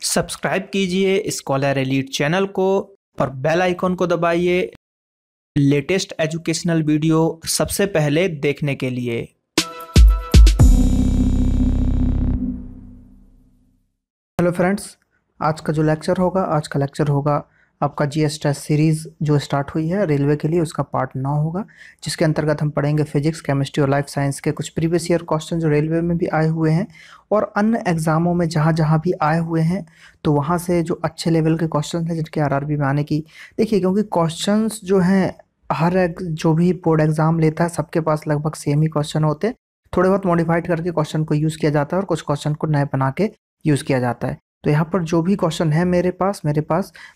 Subscribe कीजिए scholar elite channel को और बेल आइकॉन को दबाइए लेटेस्ट एजुकेशनल वीडियो सबसे पहले देखने के लिए। हेलो फ्रेंड्स, आज का लेक्चर होगा आपका जीएस टेस्ट सीरीज़ जो स्टार्ट हुई है रेलवे के लिए, उसका पार्ट 9 होगा, जिसके अंतर्गत हम पढ़ेंगे फिजिक्स, केमिस्ट्री और लाइफ साइंस के कुछ प्रीवियस ईयर क्वेश्चन जो रेलवे में भी आए हुए हैं और अन्य एग्जामों में जहाँ जहाँ भी आए हुए हैं, तो वहाँ से जो अच्छे लेवल के क्वेश्चन हैं जिनके आरआरबी में आने की देखिए, क्योंकि क्वेश्चंस जो हैं हर एक जो भी बोर्ड एग्जाम लेता है सबके पास लगभग सेम ही क्वेश्चन होते हैं। थोड़े बहुत मॉडिफाइड करके क्वेश्चन को यूज़ किया जाता है और कुछ क्वेश्चन को नए बना के यूज़ किया जाता है। तो यहाँ पर जो भी क्वेश्चन है मेरे पास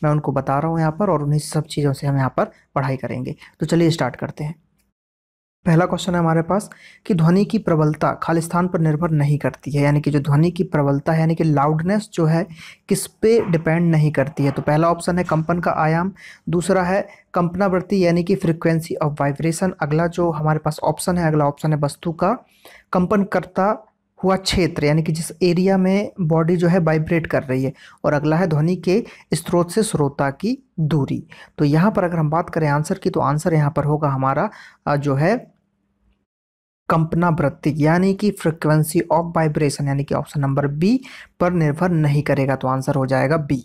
मैं उनको बता रहा हूँ यहाँ पर, और उन्हीं सब चीज़ों से हम यहाँ पर पढ़ाई करेंगे। तो चलिए स्टार्ट करते हैं। पहला क्वेश्चन है हमारे पास कि ध्वनि की प्रबलता खाली स्थान पर निर्भर नहीं करती है, यानी कि जो ध्वनि की प्रबलता है यानी कि लाउडनेस जो है किस पे डिपेंड नहीं करती है। तो पहला ऑप्शन है कंपन का आयाम, दूसरा है कंपनावृत्ति यानी कि फ्रीक्वेंसी ऑफ वाइब्रेशन, अगला जो हमारे पास ऑप्शन है वस्तु का कंपन करता हुआ क्षेत्र यानी कि जिस एरिया में बॉडी जो है वाइब्रेट कर रही है, और अगला है ध्वनि के स्रोत से श्रोता की दूरी। तो यहाँ पर अगर हम बात करें आंसर की, तो आंसर यहाँ पर होगा हमारा जो है कंपनावृत्ति यानी कि फ्रीक्वेंसी ऑफ वाइब्रेशन, यानी कि ऑप्शन नंबर बी पर निर्भर नहीं करेगा। तो आंसर हो जाएगा बी।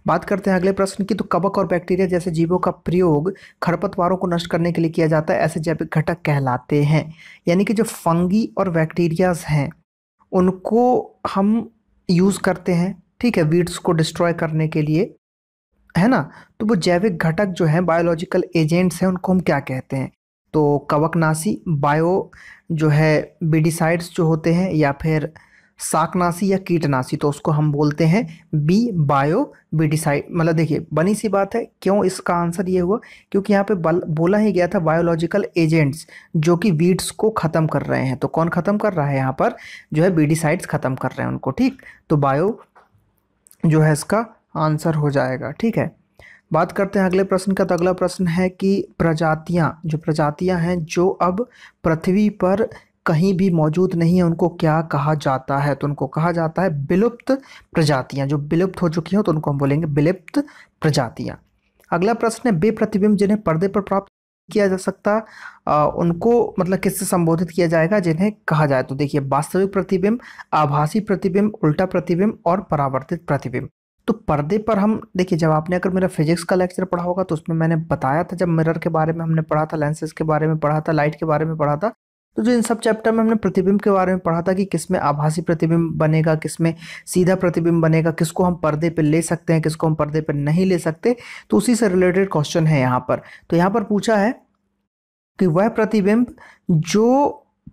बात करते हैं अगले प्रश्न की। तो कवक और बैक्टीरिया जैसे जीवों का प्रयोग खरपतवारों को नष्ट करने के लिए किया जाता है, ऐसे जैविक घटक कहलाते हैं। यानी कि जो फंगी और बैक्टीरियाज हैं उनको हम यूज़ करते हैं, ठीक है, वीड्स को डिस्ट्रॉय करने के लिए, है ना। तो वो जैविक घटक जो हैं, बायोलॉजिकल एजेंट्स हैं, उनको हम क्या कहते हैं? तो कवकनाशी, बायो जो है बीडिसाइड्स जो होते हैं, या फिर शाकनाशी या कीटनाशी, तो उसको हम बोलते हैं बी बायो बीडिसाइड। मतलब देखिए बनी सी बात है, क्यों इसका आंसर ये हुआ, क्योंकि यहाँ पे बोला ही गया था बायोलॉजिकल एजेंट्स जो कि वीड्स को ख़त्म कर रहे हैं। तो कौन ख़त्म कर रहा है? यहाँ पर जो है बीडिसाइड्स ख़त्म कर रहे हैं उनको, ठीक। तो बायो जो है इसका आंसर हो जाएगा, ठीक है। बात करते हैं अगले प्रश्न का। तो अगला प्रश्न है कि प्रजातियां हैं जो अब पृथ्वी पर कहीं भी मौजूद नहीं है, उनको क्या कहा जाता है? तो उनको कहा जाता है विलुप्त प्रजातियां। जो विलुप्त हो चुकी हैं तो उनको हम बोलेंगे विलुप्त प्रजातियां। अगला प्रश्न है बेप्रतिबिंब जिन्हें पर्दे पर प्राप्त किया जा सकता, उनको मतलब किससे संबोधित किया जाएगा जिन्हें कहा जाए? तो देखिए वास्तविक प्रतिबिंब, आभासी प्रतिबिंब, उल्टा प्रतिबिंब और परावर्तित प्रतिबिंब। तो पर्दे पर हम देखिए, जब आपने अगर मेरा फिजिक्स का लेक्चर पढ़ा होगा तो उसमें मैंने बताया था, जब मिरर के बारे में हमने पढ़ा था, लेंसेज के बारे में पढ़ा था, लाइट के बारे में पढ़ा था, तो जो इन सब चैप्टर में हमने प्रतिबिंब के बारे में पढ़ा था कि किसमें आभासी प्रतिबिंब बनेगा, किसमें सीधा प्रतिबिंब बनेगा, किसको हम पर्दे पे ले सकते हैं, किसको हम पर्दे पे नहीं ले सकते। तो उसी से रिलेटेड क्वेश्चन है यहाँ पर। तो यहाँ पर पूछा है कि वह प्रतिबिंब जो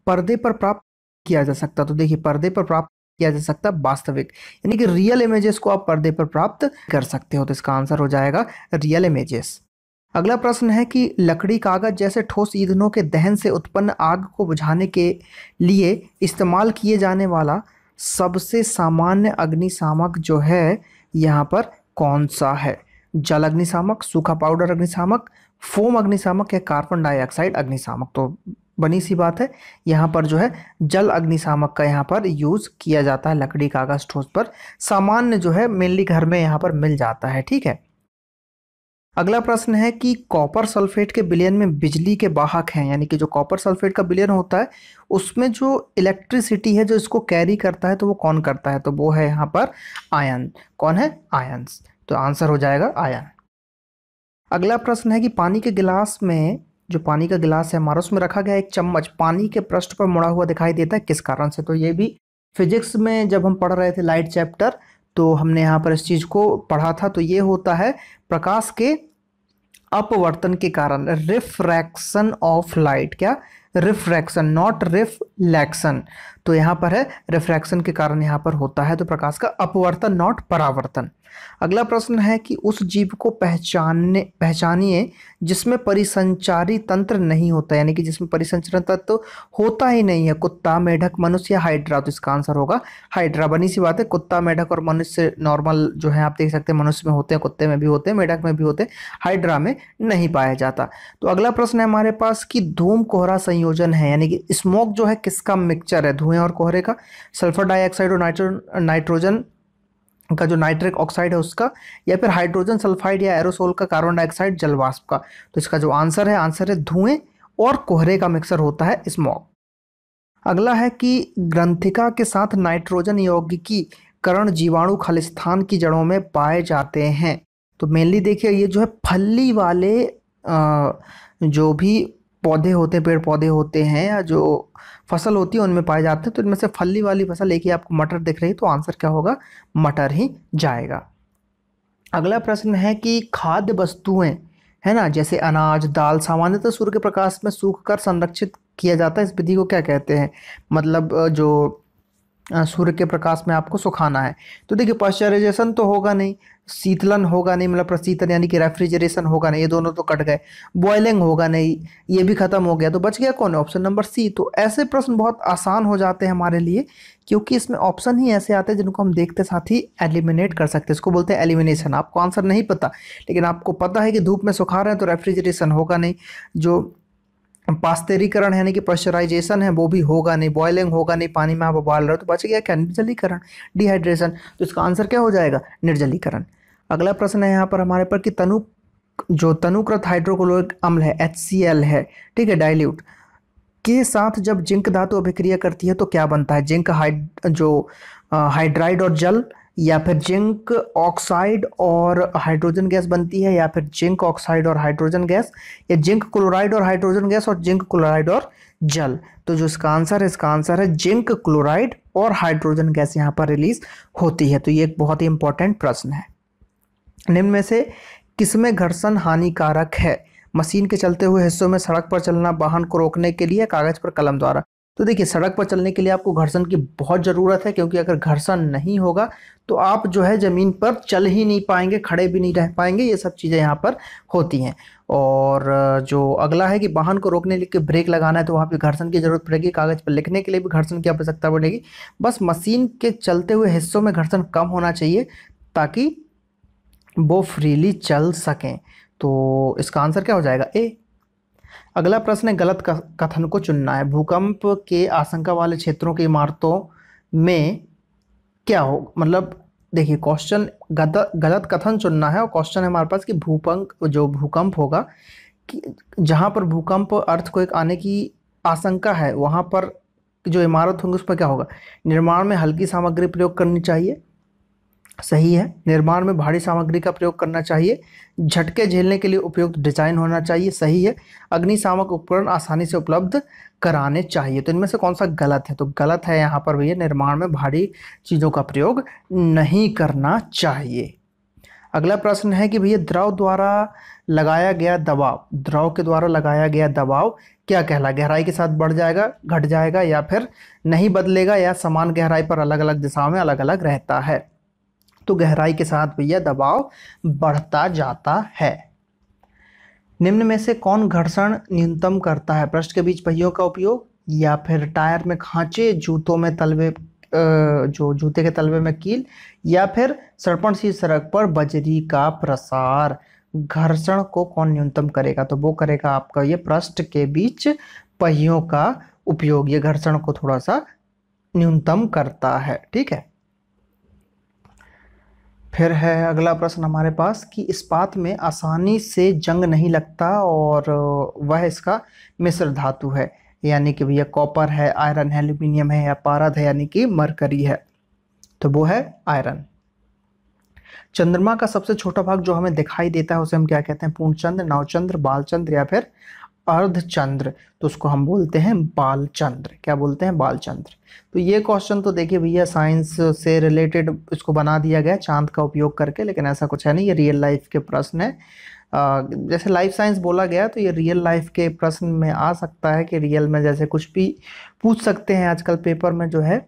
पर्दे पर प्राप्त किया जा सकता। तो देखिए पर्दे पर प्राप्त किया जा सकता वास्तविक, यानी कि रियल इमेजेस को आप पर्दे पर प्राप्त कर सकते हो। तो इसका आंसर हो जाएगा रियल इमेजेस। अगला प्रश्न है कि लकड़ी, कागज जैसे ठोस ईंधनों के दहन से उत्पन्न आग को बुझाने के लिए इस्तेमाल किए जाने वाला सबसे सामान्य अग्निशामक जो है यहाँ पर कौन सा है? जल अग्निशामक, सूखा पाउडर अग्निशामक, फोम अग्निशामक या कार्बन डाइऑक्साइड अग्निशामक? तो बनी सी बात है, यहाँ पर जो है जल अग्निशामक का यहाँ पर यूज़ किया जाता है लकड़ी, कागज, ठोस पर। सामान्य जो है मेनली घर में यहाँ पर मिल जाता है, ठीक है। अगला प्रश्न है कि कॉपर सल्फेट के विलयन में बिजली के वाहक हैं, यानी कि जो कॉपर सल्फेट का विलयन होता है उसमें जो इलेक्ट्रिसिटी है जो इसको कैरी करता है, तो वो कौन करता है? तो वो है यहाँ पर आयन। कौन है? आयंस। तो आंसर हो जाएगा आयन। अगला प्रश्न है कि पानी के गिलास में, जो पानी का गिलास है हमारा, उसमें रखा गया एक चम्मच पानी के पृष्ठ पर मुड़ा हुआ दिखाई देता है, किस कारण से? तो ये भी फिजिक्स में जब हम पढ़ रहे थे लाइट चैप्टर, तो हमने यहाँ पर इस चीज़ को पढ़ा था। तो ये होता है प्रकाश के अपवर्तन के कारण, रिफ्रैक्शन ऑफ लाइट। क्या? Refraction, not reflection. तो यहाँ पर है रिफ्रैक्शन के कारण यहाँ पर होता है, तो प्रकाश का अपवर्तन, नॉट परावर्तन। अगला प्रश्न है कि उस जीव को पहचानिए जिसमें परिसंचारी तंत्र नहीं होता, यानी कि जिसमें परिसंचरण तत्व होता ही नहीं है। कुत्ता, मेढक, मनुष्य या हाइड्रा? तो इसका आंसर होगा हाइड्रा। बनी सी बात है, कुत्ता, मेढक और मनुष्य नॉर्मल जो है आप देख सकते हैं मनुष्य में होते हैं, कुत्ते में भी होते हैं, मेढक में भी होते हैं, हाइड्रा में नहीं पाया जाता। तो अगला प्रश्न है हमारे पास कि धूम कोहरा संयोजन है, यानी कि स्मोक जो है किसका मिक्सचर है? धुएं और कोहरे का, सल्फर डाइऑक्साइड और नाइट्रोजन का जो नाइट्रिक ऑक्साइड है उसका, या फिर हाइड्रोजन सल्फाइड या एरोसोल का, कार्बन डाइऑक्साइड जल वाष्प का। तो इसका जो आंसर है धुएं और कोहरे का मिक्सर होता है स्मॉग। अगला है कि ग्रंथिका के साथ नाइट्रोजन यौगिकीकरण जीवाणु खालिस्तान की जड़ों में पाए जाते हैं। तो मेनली देखिए ये जो है फली वाले जो भी पौधे होते हैं, पेड़ पौधे होते हैं या जो फसल होती है उनमें पाए जाते हैं। तो इनमें से फली वाली फसल, एक ही आपको मटर दिख रही है, तो आंसर क्या होगा, मटर ही जाएगा। अगला प्रश्न है कि खाद्य वस्तुएं है ना, जैसे अनाज, दाल, सामान्यतः सूर्य के प्रकाश में सूख कर संरक्षित किया जाता है। इस विधि को क्या कहते हैं? मतलब जो सूर्य के प्रकाश में आपको सुखाना है। तो देखिए पाश्चराइजेशन तो होगा नहीं, शीतलन होगा नहीं, मतलब प्रशीतन यानी कि रेफ्रिजरेशन होगा नहीं, ये दोनों तो कट गए। बॉयलिंग होगा नहीं, ये भी खत्म हो गया। तो बच गया कौन? Option number C. तो ऐसे प्रश्न बहुत आसान हो जाते हैं हमारे लिए, क्योंकि इसमें ऑप्शन ही ऐसे आते हैं जिनको हम देखते साथ ही एलिमिनेट कर सकते हैं। इसको बोलते हैं एलिमिनेशन। आपको आंसर नहीं पता, लेकिन आपको पता है कि धूप में सुखा रहे हैं तो रेफ्रिजरेशन होगा नहीं, जो पास्तेरीकरण यानी कि पाश्चराइजेशन है वो भी होगा नहीं, बॉयलिंग होगा नहीं, पानी में आप उबाल रहे हो। तो बच गया क्या? निर्जलीकरण, डिहाइड्रेशन। तो इसका आंसर क्या हो जाएगा? निर्जलीकरण। अगला प्रश्न है यहाँ पर हमारे पर कि तनुकृत हाइड्रोक्लोरिक अम्ल है, HCl है, ठीक है, डाइल्यूट के साथ जब जिंक धातु अभिक्रिया करती है तो क्या बनता है? जिंक हाइड्राइड और जल, या फिर जिंक ऑक्साइड और हाइड्रोजन गैस बनती है, या फिर जिंक ऑक्साइड और हाइड्रोजन गैस, या जिंक क्लोराइड और हाइड्रोजन गैस, और जिंक क्लोराइड और जल। तो जो इसका आंसर है जिंक क्लोराइड और हाइड्रोजन गैस यहाँ पर रिलीज होती है। तो ये एक बहुत ही इंपॉर्टेंट प्रश्न है। निम्न में से किसमें घर्षण हानिकारक है? मशीन के चलते हुए हिस्सों में, सड़क पर चलना, वाहन को रोकने के लिए, कागज पर कलम द्वारा। तो देखिए सड़क पर चलने के लिए आपको घर्षण की बहुत ज़रूरत है, क्योंकि अगर घर्षण नहीं होगा तो आप जो है ज़मीन पर चल ही नहीं पाएंगे, खड़े भी नहीं रह पाएंगे। ये सब चीज़ें यहाँ पर होती हैं। और जो अगला है कि वाहन को रोकने के लिए ब्रेक लगाना है तो वहाँ पे घर्षण की जरूरत पड़ेगी, कागज पर लिखने के लिए भी घर्षण की आवश्यकता पड़ेगी। बस मशीन के चलते हुए हिस्सों में घर्षण कम होना चाहिए ताकि वो फ्रीली चल सकें। तो इसका आंसर क्या हो जाएगा? ए। अगला प्रश्न है गलत कथन को चुनना है। भूकंप के आशंका वाले क्षेत्रों की इमारतों में क्या हो, मतलब देखिए क्वेश्चन गलत कथन चुनना है, और क्वेश्चन है हमारे पास कि भूकंप होगा कि जहां पर भूकंप अर्थक्वेक आने की आशंका है वहां पर जो इमारत होंगी उस पर क्या होगा? निर्माण में हल्की सामग्री प्रयोग करनी चाहिए, सही है। निर्माण में भारी सामग्री का प्रयोग करना चाहिए। झटके झेलने के लिए उपयुक्त डिजाइन होना चाहिए, सही है। अग्निशामक उपकरण आसानी से उपलब्ध कराने चाहिए। तो इनमें से कौन सा गलत है? तो गलत है यहाँ पर भैया, निर्माण में भारी चीज़ों का प्रयोग नहीं करना चाहिए। अगला प्रश्न है कि भैया द्रव के द्वारा लगाया गया दबाव क्या कहला? गहराई के साथ बढ़ जाएगा, घट जाएगा, या फिर नहीं बदलेगा, या समान गहराई पर अलग अलग दिशाओं में अलग अलग रहता है? तो गहराई के साथ भैया दबाव बढ़ता जाता है। निम्न में से कौन घर्षण न्यूनतम करता है? पृष्ठ के बीच पहियों का उपयोग, या फिर टायर में खांचे, जूतों में तलवे, जो जूते के तलवे में कील, या फिर सड़पणशील सड़क पर बजरी का प्रसार। घर्षण को कौन न्यूनतम करेगा? तो वो करेगा आपका ये पृष्ठ के बीच पहियों का उपयोग, ये घर्षण को थोड़ा सा न्यूनतम करता है, ठीक है। फिर है अगला प्रश्न हमारे पास कि इस्पात में आसानी से जंग नहीं लगता और वह इसका मिश्र धातु है, यानी कि भैया कॉपर है, आयरन है, एल्यूमिनियम है, या पारद है यानी कि मरकरी है। तो वो है आयरन। चंद्रमा का सबसे छोटा भाग जो हमें दिखाई देता है उसे हम क्या कहते हैं? पूर्णचंद्र, नवचंद्र, बालचंद्र, या फिर अर्धचंद्र। तो उसको हम बोलते हैं बालचंद्र। क्या बोलते हैं? बालचंद्र। तो ये क्वेश्चन तो देखिए भैया साइंस से रिलेटेड इसको बना दिया गया चांद का उपयोग करके, लेकिन ऐसा कुछ है नहीं, ये रियल लाइफ के प्रश्न है। जैसे लाइफ साइंस बोला गया तो ये रियल लाइफ के प्रश्न में आ सकता है कि रियल में जैसे कुछ भी पूछ सकते हैं। आजकल पेपर में जो है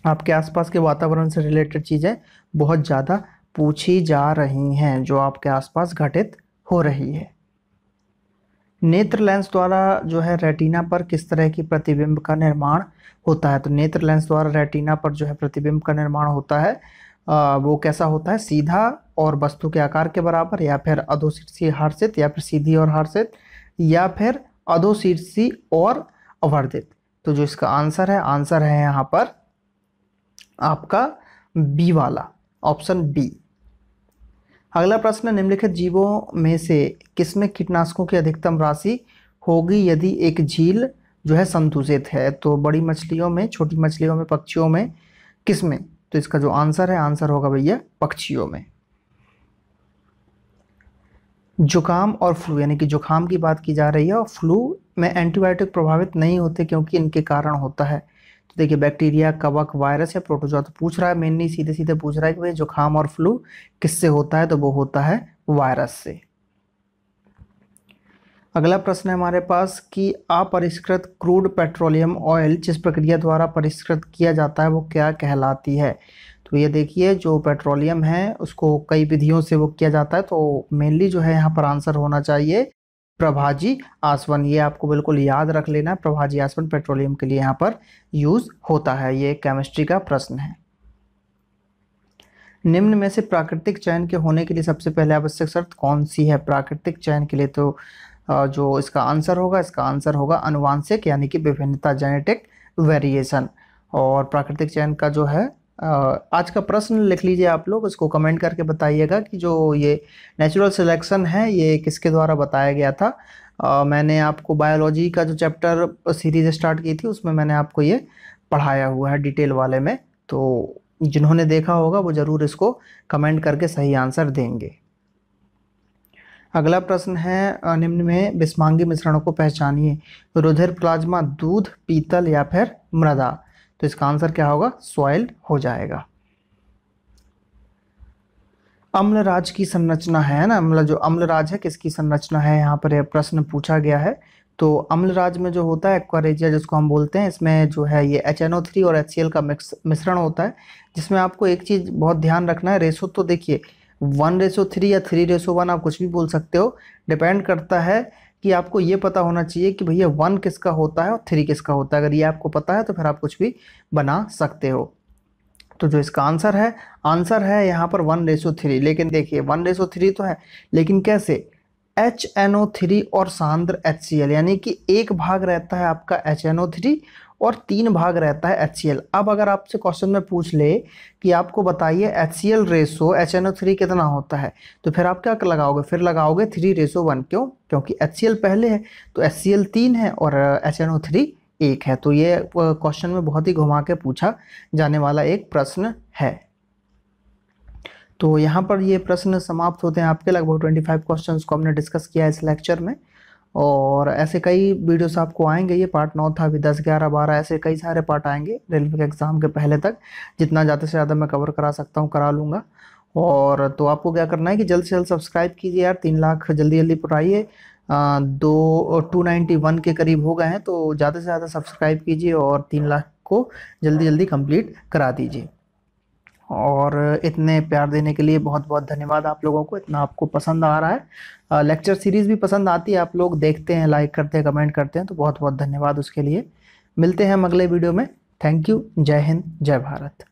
आपके आसपास के वातावरण से रिलेटेड चीज़ें बहुत ज़्यादा पूछी जा रही हैं जो आपके आसपास घटित हो रही है। नेत्र लेंस द्वारा जो है रेटिना पर किस तरह की प्रतिबिंब का निर्माण होता है? तो नेत्र लेंस द्वारा रेटिना पर जो है प्रतिबिंब का निर्माण होता है, वो कैसा होता है? सीधा और वस्तु के आकार के बराबर, या फिर अधोशीर्षी हर्षित, या फिर सीधी और हर्षित, या फिर अधोशीर्षी और अवर्धित। तो जो इसका आंसर है यहाँ पर आपका बी वाला, ऑप्शन बी। अगला प्रश्न, निम्नलिखित जीवों में से किसमें कीटनाशकों की अधिकतम राशि होगी यदि एक झील जो है संतुलित है? तो बड़ी मछलियों में, छोटी मछलियों में, पक्षियों में, किसमें? तो इसका जो आंसर है, आंसर होगा भैया पक्षियों में। जुकाम और फ्लू, यानी कि जुकाम की बात की जा रही है, और फ्लू में एंटीबायोटिक प्रभावित नहीं होते क्योंकि इनके कारण होता है। तो देखिए, बैक्टीरिया, कवक, वायरस या प्रोटोजोआ। तो पूछ रहा है मेनली, सीधे सीधे पूछ रहा है कि भाई जुकाम और फ्लू किससे होता है? तो वो होता है वायरस से। अगला प्रश्न है हमारे पास कि अपरिष्कृत क्रूड पेट्रोलियम ऑयल जिस प्रक्रिया द्वारा परिष्कृत किया जाता है वो क्या कहलाती है? तो ये देखिए, जो पेट्रोलियम है उसको कई विधियों से वो किया जाता है, तो मेनली जो है यहाँ पर आंसर होना चाहिए प्रभाजी आसवन। ये आपको बिल्कुल याद रख लेना है, प्रभाजी आसवन पेट्रोलियम के लिए यहाँ पर यूज होता है। ये केमिस्ट्री का प्रश्न है। निम्न में से प्राकृतिक चयन के होने के लिए सबसे पहले आवश्यक शर्त कौन सी है प्राकृतिक चयन के लिए? तो जो इसका आंसर होगा अनुवांशिक, यानी कि विभिन्नता, जेनेटिक वेरिएशन। और प्राकृतिक चयन का जो है आज का प्रश्न लिख लीजिए आप लोग, उसको कमेंट करके बताइएगा कि जो ये नेचुरल सिलेक्शन है ये किसके द्वारा बताया गया था। मैंने आपको बायोलॉजी का जो चैप्टर सीरीज स्टार्ट की थी उसमें मैंने आपको ये पढ़ाया हुआ है डिटेल वाले में, तो जिन्होंने देखा होगा वो ज़रूर इसको कमेंट करके सही आंसर देंगे। अगला प्रश्न है, निम्न में बिस्मांगी मिश्रणों को पहचानिए। रुधिर, प्लाज्मा, दूध, पीतल या फिर मृदा। तो इसका आंसर क्या होगा? सॉइल्ड हो जाएगा। अम्लराज की संरचना है ना, मतलब जो अम्लराज है किसकी संरचना है, यहाँ पर यह प्रश्न पूछा गया है। तो अम्लराज में जो होता है एक्वारेजिया जिसको हम बोलते हैं, इसमें जो है ये HNO3 और HCl का मिश्रण होता है, जिसमें आपको एक चीज़ बहुत ध्यान रखना है। रेशो तो देखिए 1:3 या 3:1 आप कुछ भी बोल सकते हो, डिपेंड करता है कि आपको ये पता होना चाहिए कि भैया 1 किसका होता है और 3 किसका होता है। अगर ये आपको पता है तो फिर आप कुछ भी बना सकते हो। तो जो इसका आंसर है यहाँ पर 1:3। लेकिन देखिए 1:3 तो है, लेकिन कैसे? HNO3 और सांद्र HCl, यानी कि 1 भाग रहता है आपका HNO3 और 3 भाग रहता है HCl। अब अगर आपसे क्वेश्चन में पूछ ले कि आपको बताइए HCl रेशो HNO3 कितना होता है, तो फिर आप क्या लगाओगे? फिर लगाओगे 3:1। क्यों? क्योंकि HCl पहले है तो HCl 3 है और HNO3 1 है। तो ये क्वेश्चन में बहुत ही घुमा के पूछा जाने वाला एक प्रश्न है। तो यहाँ पर ये प्रश्न समाप्त होते हैं आपके। लगभग 25 क्वेश्चंस को हमने डिस्कस किया इस लेक्चर में, और ऐसे कई वीडियोस आपको आएंगे। ये पार्ट 9 था, अभी 10, 11, 12 ऐसे कई सारे पार्ट आएंगे रेलवे के एग्ज़ाम के पहले तक। जितना ज़्यादा से ज़्यादा मैं कवर करा सकता हूँ करा लूँगा। और तो आपको क्या करना है कि जल्द से जल्द सब्सक्राइब कीजिए यार। 3 लाख जल्दी जल्दी पुराइए। 291 के करीब हो गए हैं, तो ज़्यादा से ज़्यादा सब्सक्राइब कीजिए और 3 लाख को जल्दी जल्दी कंप्लीट करा दीजिए। और इतने प्यार देने के लिए बहुत बहुत धन्यवाद आप लोगों को। इतना आपको पसंद आ रहा है, लेक्चर सीरीज़ भी पसंद आती है, आप लोग देखते हैं, लाइक करते हैं, कमेंट करते हैं, तो बहुत बहुत धन्यवाद उसके लिए। मिलते हैं हम अगले वीडियो में। Thank you. जय हिंद, जय भारत।